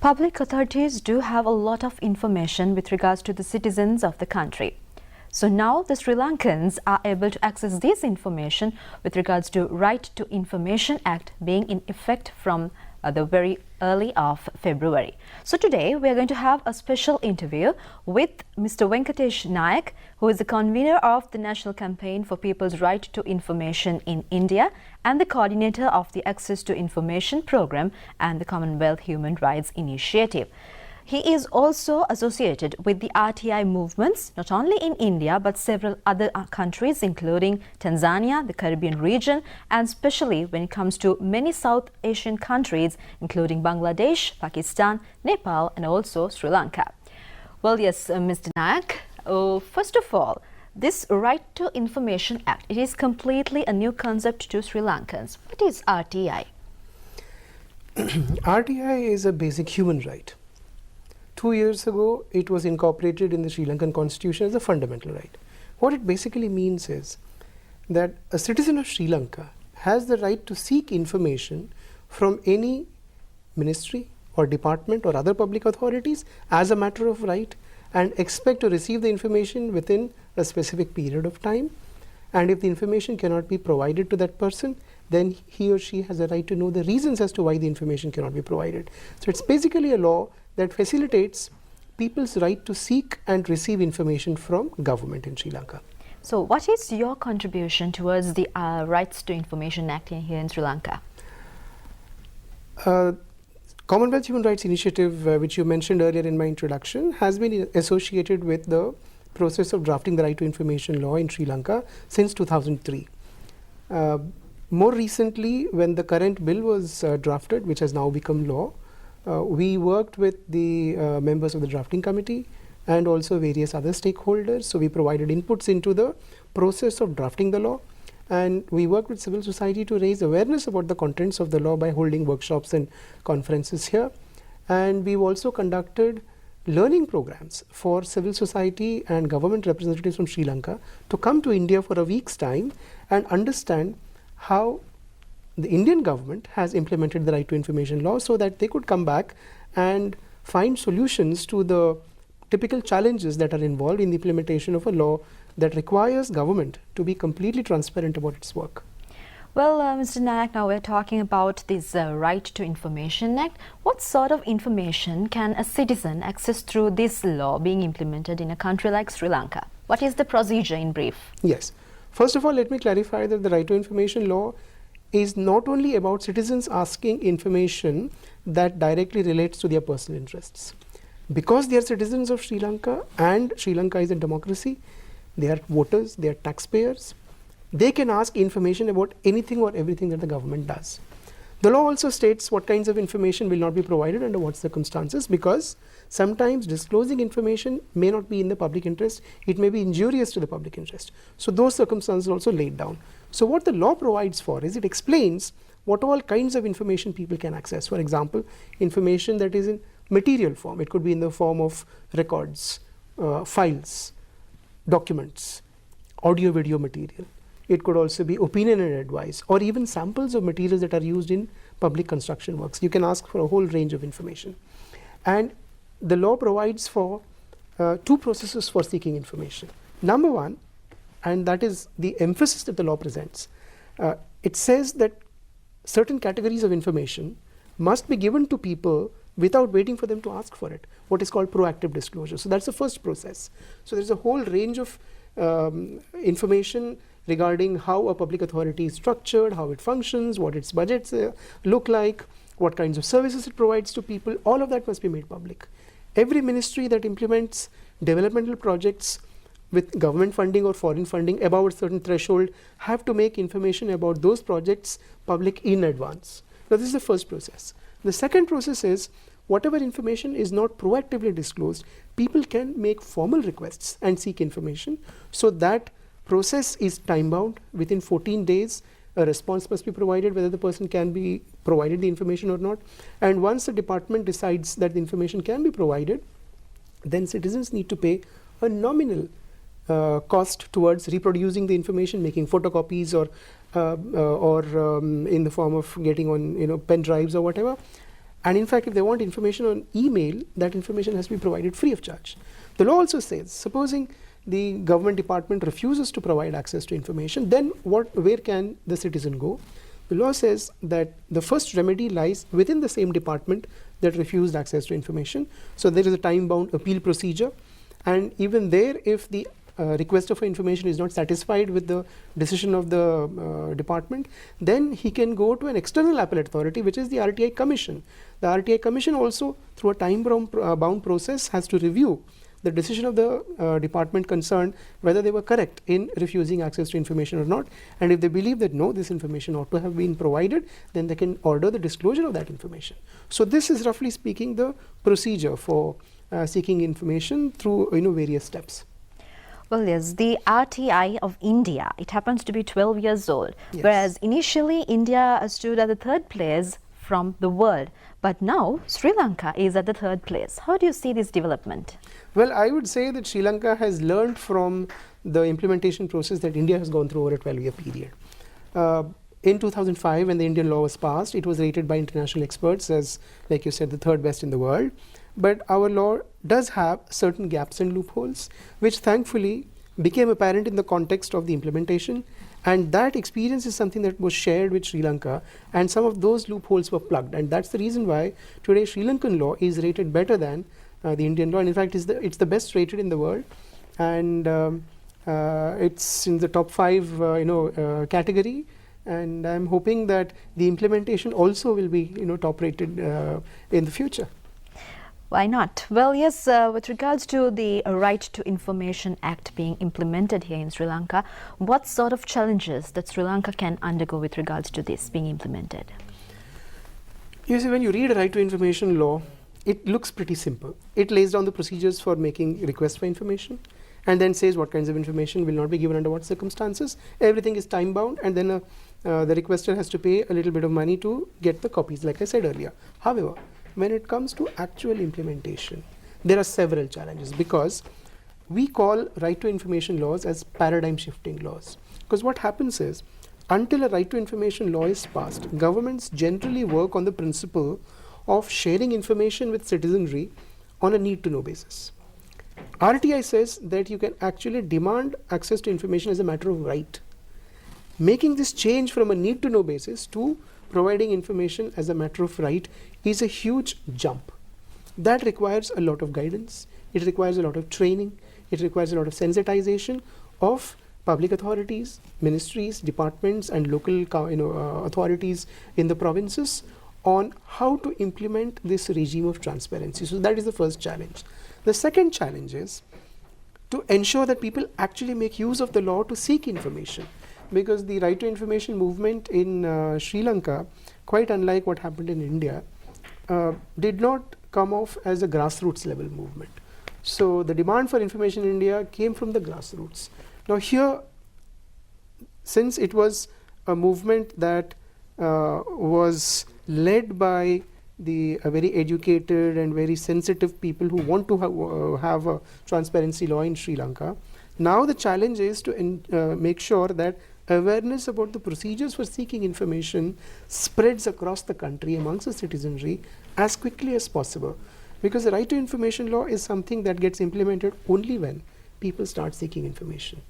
Public authorities do have a lot of information with regards to the citizens of the country. So now the Sri Lankans are able to access this information with regards to Right to Information Act being in effect from the very early of February. So today we are going to have a special interview with Mr. Venkatesh Nayak, who is the convener of the National Campaign for People's Right to Information in India and the coordinator of the Access to Information Program and the Commonwealth Human Rights Initiative. He is also associated with the RTI movements, not only in India, but several other countries, including Tanzania, the Caribbean region, and especially when it comes to many South Asian countries, including Bangladesh, Pakistan, Nepal, and also Sri Lanka. Well, yes, Mr. Nayak, first of all, this Right to Information Act, it is completely a new concept to Sri Lankans. What is RTI? RTI is a basic human right. 2 years ago, it was incorporated in the Sri Lankan constitution as a fundamental right. What it basically means is that a citizen of Sri Lanka has the right to seek information from any ministry or department or other public authorities as a matter of right and expect to receive the information within a specific period of time. And if the information cannot be provided to that person, then he or she has a right to know the reasons as to why the information cannot be provided. So it's basically a law that facilitates people's right to seek and receive information from government in Sri Lanka. So what is your contribution towards the Rights to Information Act here in Sri Lanka? Commonwealth Human Rights Initiative, which you mentioned earlier in my introduction, has been associated with the process of drafting the Right to Information law in Sri Lanka since 2003. More recently, when the current bill was drafted, which has now become law, we worked with the members of the drafting committee and also various other stakeholders. So we provided inputs into the process of drafting the law, and we worked with civil society to raise awareness about the contents of the law by holding workshops and conferences here. And we've also conducted learning programs for civil society and government representatives from Sri Lanka to come to India for a week's time and understand how the Indian government has implemented the Right to Information law so that they could come back and find solutions to the typical challenges that are involved in the implementation of a law that requires government to be completely transparent about its work. Well, Mr. Nayak, now we're talking about this Right to Information Act. What sort of information can a citizen access through this law being implemented in a country like Sri Lanka? What is the procedure in brief? Yes. First of all, let me clarify that the Right to Information law is not only about citizens asking information that directly relates to their personal interests. Because they are citizens of Sri Lanka and Sri Lanka is a democracy, they are voters, they are taxpayers, they can ask information about anything or everything that the government does. The law also states what kinds of information will not be provided under what circumstances, because sometimes disclosing information may not be in the public interest, it may be injurious to the public interest. So those circumstances are also laid down. So what the law provides for is it explains what all kinds of information people can access. For example, information that is in material form. It could be in the form of records, files, documents, audio video material. It could also be opinion and advice, or even samples of materials that are used in public construction works. You can ask for a whole range of information. And the law provides for two processes for seeking information. Number one, and that is the emphasis that the law presents, it says that certain categories of information must be given to people without waiting for them to ask for it, what is called proactive disclosure. So that's the first process. So there's a whole range of information regarding how a public authority is structured, how it functions, what its budgets look like, what kinds of services it provides to people. All of that must be made public. Every ministry that implements developmental projects with government funding or foreign funding above a certain threshold have to make information about those projects public in advance. Now, this is the first process. The second process is whatever information is not proactively disclosed, people can make formal requests and seek information. So that process is time bound. Within 14 days, a response must be provided whether the person can be provided the information or not. And once the department decides that the information can be provided, then citizens need to pay a nominal cost towards reproducing the information, making photocopies or in the form of getting on pen drives or whatever. And in fact, if they want information on email, that information has to be provided free of charge. The law also says, supposing the government department refuses to provide access to information, then where can the citizen go? The law says that the first remedy lies within the same department that refused access to information. So there is a time-bound appeal procedure, and even there, if the requester for information is not satisfied with the decision of the department, then he can go to an external appellate authority, which is the RTI Commission. The RTI Commission also, through a time-bound process, has to review the decision of the department concerned, whether they were correct in refusing access to information or not. And if they believe that no, this information ought to have been provided, then they can order the disclosure of that information. So this is, roughly speaking, the procedure for seeking information through various steps. Well, yes, the RTI of India, it happens to be 12 years old, Yes. whereas initially India stood at the third place from the world, but now Sri Lanka is at the third place. How do you see this development? Well, I would say that Sri Lanka has learned from the implementation process that India has gone through over a 12-year period. In 2005, when the Indian law was passed, it was rated by international experts as, like you said, the third best in the world. But our law does have certain gaps and loopholes, which thankfully became apparent in the context of the implementation. And that experience is something that was shared with Sri Lanka, and some of those loopholes were plugged. And that's the reason why today Sri Lankan law is rated better than the Indian law. And in fact, it's the best rated in the world. And it's in the top 5 category. And I'm hoping that the implementation also will be top rated in the future. Why not? Well, yes, with regards to the Right to Information Act being implemented here in Sri Lanka, what sort of challenges that Sri Lanka can undergo with regards to this being implemented? You see, when you read a Right to Information law, it looks pretty simple. It lays down the procedures for making requests for information, and then says what kinds of information will not be given under what circumstances. Everything is time bound, and then the requester has to pay a little bit of money to get the copies, like I said earlier. However, when it comes to actual implementation, there are several challenges, because we call right to information laws as paradigm shifting laws. Because what happens is, until a right to information law is passed, governments generally work on the principle of sharing information with citizenry on a need to know basis. RTI says that you can actually demand access to information as a matter of right. Making this change from a need to know basis to providing information as a matter of right is a huge jump. That requires a lot of guidance, it requires a lot of training, it requires a lot of sensitization of public authorities, ministries, departments and local authorities in the provinces on how to implement this regime of transparency. So that is the first challenge. The second challenge is to ensure that people actually make use of the law to seek information. Because the right to information movement in Sri Lanka, quite unlike what happened in India, did not come off as a grassroots level movement. So the demand for information in India came from the grassroots. Now here, since it was a movement that was led by the very educated and very sensitive people who want to have a transparency law in Sri Lanka, now the challenge is to make sure that awareness about the procedures for seeking information spreads across the country amongst the citizenry as quickly as possible. Because the right to information law is something that gets implemented only when people start seeking information.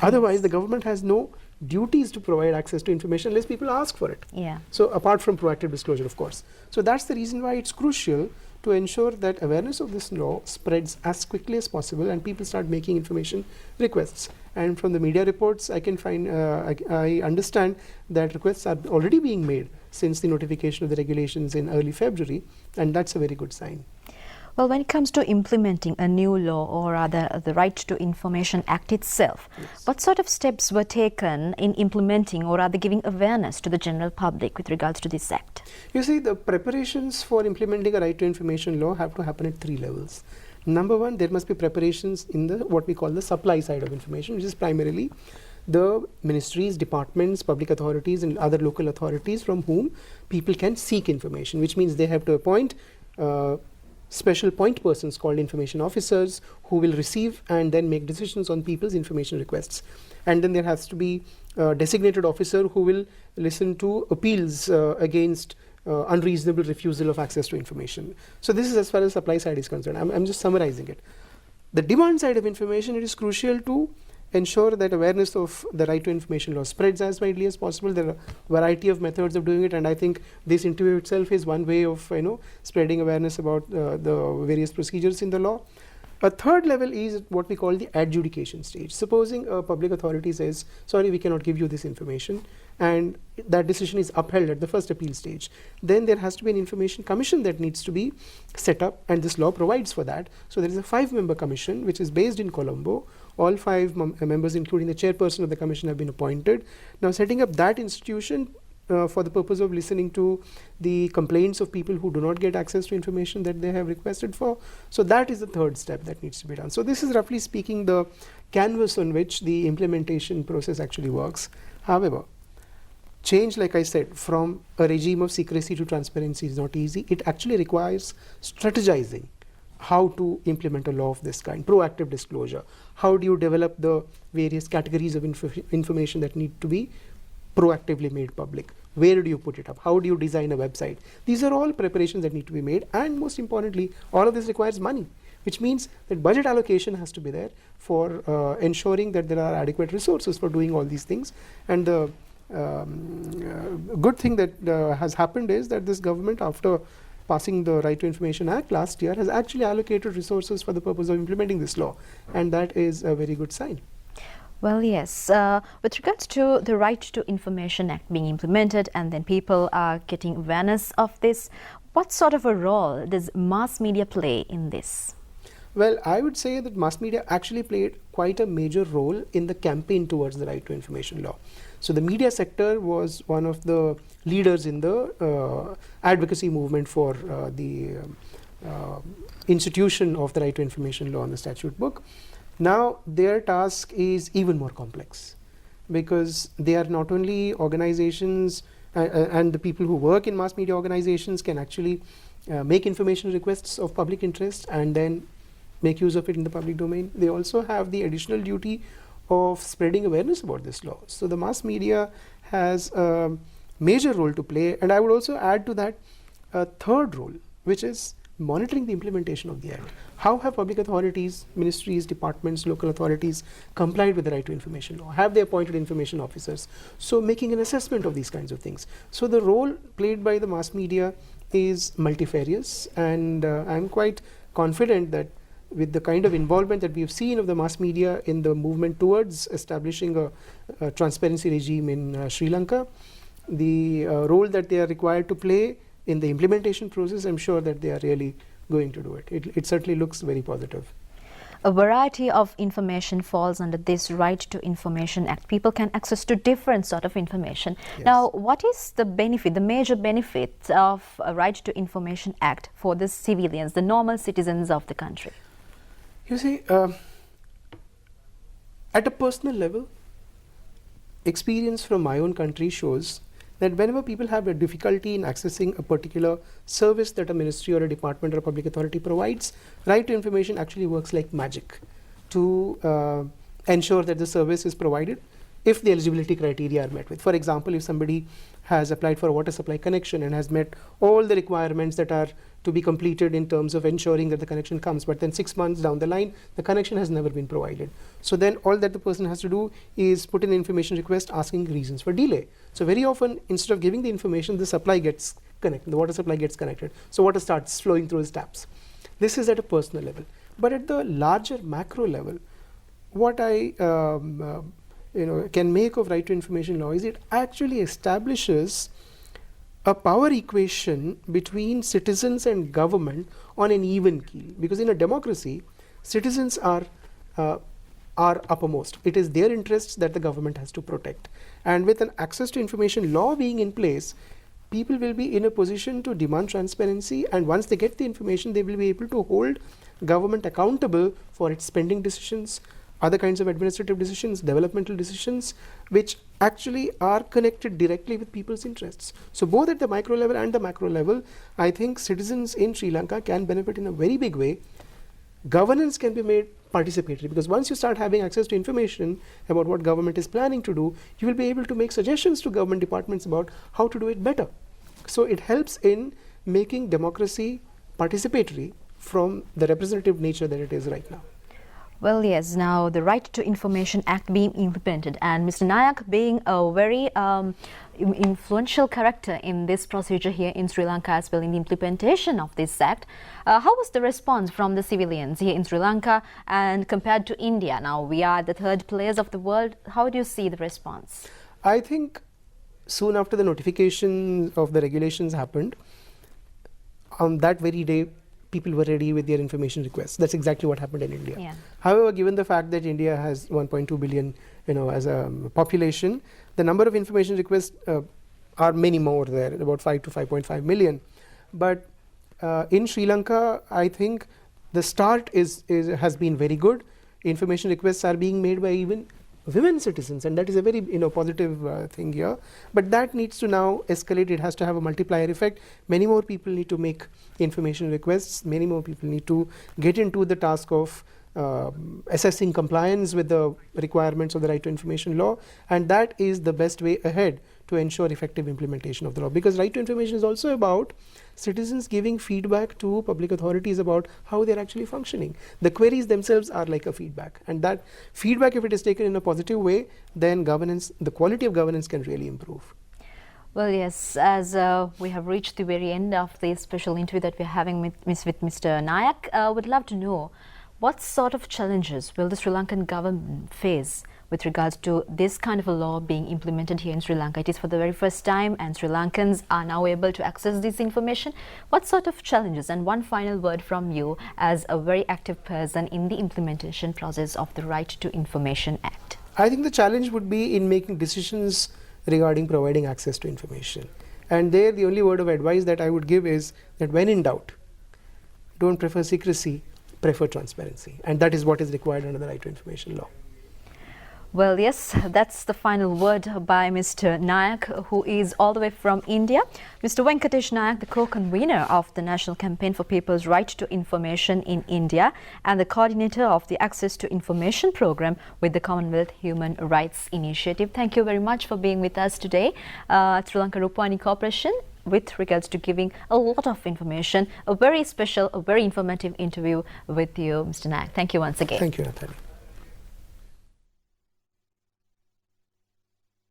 Otherwise, the government has no duties to provide access to information unless people ask for it. Yeah. So apart from proactive disclosure, of course. So that's the reason why it's crucial to ensure that awareness of this law spreads as quickly as possible and people start making information requests. And from the media reports, I can find, I understand that requests are already being made since the notification of the regulations in early February, and that's a very good sign. Well, when it comes to implementing a new law, or rather the Right to Information Act itself, Yes. what sort of steps were taken in implementing or rather giving awareness to the general public with regards to this act? You see, the preparations for implementing a right to information law have to happen at 3 levels. Number one, there must be preparations in the what we call the supply side of information, which is primarily the ministries, departments, public authorities and other local authorities from whom people can seek information, which means they have to appoint special point persons called information officers who will receive and then make decisions on people's information requests. And then there has to be a designated officer who will listen to appeals against unreasonable refusal of access to information. So this is as far as supply side is concerned. I'm just summarizing it. The demand side of information, it is crucial to ensure that awareness of the right to information law spreads as widely as possible. There are a variety of methods of doing it, and I think this interview itself is one way of spreading awareness about the various procedures in the law. A third level is what we call the adjudication stage. Supposing a public authority says, sorry, we cannot give you this information, and that decision is upheld at the first appeal stage, then there has to be an information commission that needs to be set up, and this law provides for that. So there is a 5-member commission which is based in Colombo. All 5 members, including the chairperson of the commission, have been appointed. Now, setting up that institution for the purpose of listening to the complaints of people who do not get access to information that they have requested for. So that is the third step that needs to be done. So this is, roughly speaking, the canvas on which the implementation process actually works. However, change, like I said, from a regime of secrecy to transparency is not easy. It actually requires strategizing how to implement a law of this kind, proactive disclosure. How do you develop the various categories of information that need to be proactively made public? Where do you put it up? How do you design a website? These are all preparations that need to be made, and most importantly, all of this requires money, which means that budget allocation has to be there for ensuring that there are adequate resources for doing all these things. And the good thing that has happened is that this government, after passing the Right to Information Act last year, has actually allocated resources for the purpose of implementing this law, and that is a very good sign. Well, yes. With regards to the Right to Information Act being implemented, and then people are getting awareness of this, what sort of a role does mass media play in this? Well, I would say that mass media actually played quite a major role in the campaign towards the Right to Information law. So the media sector was one of the leaders in the advocacy movement for the institution of the Right to Information law on the statute book. Now their task is even more complex, because they are not only organizations and the people who work in mass media organizations can actually make information requests of public interest and then make use of it in the public domain. They also have the additional duty of spreading awareness about this law. So the mass media has a major role to play, and I would also add to that a third role, which is monitoring the implementation of the Act. How have public authorities, ministries, departments, local authorities complied with the Right to Information law? Have they appointed information officers? So making an assessment of these kinds of things. So the role played by the mass media is multifarious, and I'm quite confident that with the kind of involvement that we have seen of the mass media in the movement towards establishing a transparency regime in Sri Lanka, the role that they are required to play in the implementation process, I'm sure that they are really going to do it. It certainly looks very positive. A variety of information falls under this Right to Information Act. People can access to different sort of information. Yes. Now, what is the benefit, the major benefit of a Right to Information Act for the civilians, the normal citizens of the country? You see, at a personal level, experience from my own country shows that whenever people have a difficulty in accessing a particular service that a ministry or a department or a public authority provides, Right to Information actually works like magic to ensure that the service is provided if the eligibility criteria are met with. For example, if somebody has applied for a water supply connection and has met all the requirements that are to be completed in terms of ensuring that the connection comes, but then 6 months down the line, the connection has never been provided. So then all that the person has to do is put in an information request asking reasons for delay. So very often, instead of giving the information, the supply gets connected, the water supply gets connected. So water starts flowing through his taps. This is at a personal level. But at the larger macro level, what I can make of Right to Information law is it actually establishes a power equation between citizens and government on an even keel. Because in a democracy, citizens are uppermost. It is their interests that the government has to protect. And with an access to information law being in place, people will be in a position to demand transparency, and once they get the information, they will be able to hold government accountable for its spending decisions, other kinds of administrative decisions, developmental decisions, which actually are connected directly with people's interests. So both at the micro level and the macro level, I think citizens in Sri Lanka can benefit in a very big way. Governance can be made participatory, because once you start having access to information about what government is planning to do, you will be able to make suggestions to government departments about how to do it better. So it helps in making democracy participatory from the representative nature that it is right now. Well, yes, now the Right to Information Act being implemented, and Mr. Nayak being a very influential character in this procedure here in Sri Lanka as well in the implementation of this act. How was the response from the civilians here in Sri Lanka and compared to India? Now we are the third players of the world. How do you see the response? I think soon after the notification of the regulations happened, on that very day, people were ready with their information requests. That's exactly what happened in India. Yeah. However, given the fact that India has 1.2 billion, as a population, the number of information requests are many more there, about 5 to 5.5 million. But in Sri Lanka, I think the start has been very good. Information requests are being made by even women citizens, and that is a very positive thing here. But that needs to now escalate. It has to have a multiplier effect. Many more people need to make information requests. Many more people need to get into the task of assessing compliance with the requirements of the Right to Information law, and that is the best way ahead to ensure effective implementation of the law, because right to information is also about citizens giving feedback to public authorities about how they're actually functioning. The queries themselves are like a feedback, and that feedback, if it is taken in a positive way, then governance, the quality of governance can really improve. Well, yes, as we have reached the very end of this special interview that we're having with Mr. Nayak, would love to know what sort of challenges will the Sri Lankan government face with regards to this kind of a law being implemented here in Sri Lanka. It is for the very first time, and Sri Lankans are now able to access this information. What sort of challenges, and one final word from you as a very active person in the implementation process of the Right to Information Act? I think the challenge would be in making decisions regarding providing access to information. And there, the only word of advice that I would give is that when in doubt, don't prefer secrecy, prefer transparency. And that is what is required under the Right to Information law. Well, yes, that's the final word by Mr. Nayak, who is all the way from India. Mr. Venkatesh Nayak, the co-convener of the National Campaign for People's Right to Information in India and the coordinator of the Access to Information program with the Commonwealth Human Rights Initiative. Thank you very much for being with us today at Sri Lanka Rupavahini Corporation with regards to giving a lot of information, a very special, a very informative interview with you, Mr. Nayak. Thank you once again. Thank you, Nathalie.